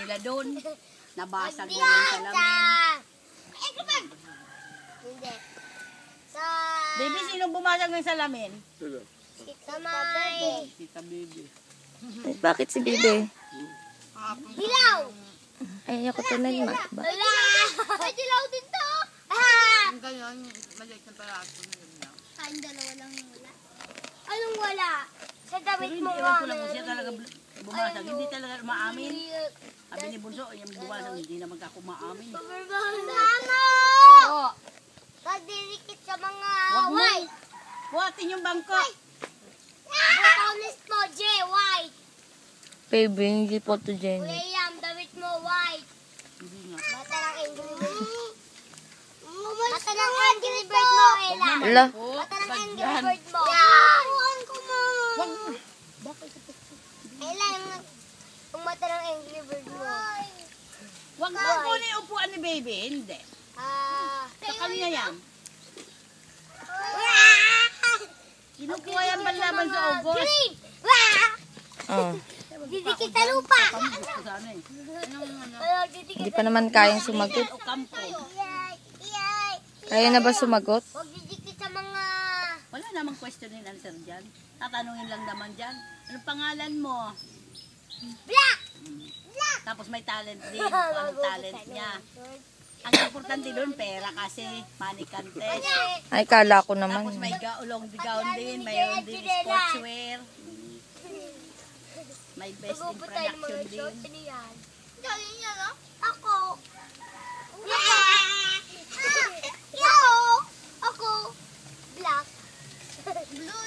nila doon. Nabasag na yung salamin. Hindi. Baby, sino bumasag ng salamin? Sa may... Tita Baby. Ay, bakit si Bibi? Dilaw! Ay, ako to na yung ba? Wala! Ay, dilaw din to! Yung ganyan, maliit na palaso na yun lang. Kain dalawa lang yung wala. Anong wala? Sa damit Pero mo hindi, nga. ewan ko lang kung siya talaga bumasag. Hindi talaga maamin. Sabi ni Bunso, yung bumasag, hindi naman ako maamin. Ano? Oo. Kadidikit sa mga Wag mo. white. Buhatin yung bangko. Botones mo, J, white. Baby, hindi photogenic. Kuya Yam, damit mo, white. Hindi nga. Bata ng Angry Bird. Bata ng Angry Bird mo, Ella. Ala, Bata ng Angry Bagyan. Bird mo. Yawan ko mo. Wag mo. Ella, yung mata ng Angry Bird mo. Wag mo kunin yung upuan ni Baby. Hindi. Sa kanya yan. Kinukuha yan banlaban sa ugos. Green! oh. Didikit sa lupa. Pambus ko sana eh. Hindi pa naman kayang sumagot. O kampo. Kaya na ba sumagot? Huwag didikit sa mga... Wala namang question and answer dyan. Tatanungin lang naman dyan. Anong pangalan mo? Black! Tapos may talent din. Kung anong talent niya. Ang importante doon, pera kasi. Money contest. Ay, kala ko naman. Tapos may ulong gown din. Mayroon din sportswear. May best in production din. Dali niya, no? Ako. Ako. Black. Blue.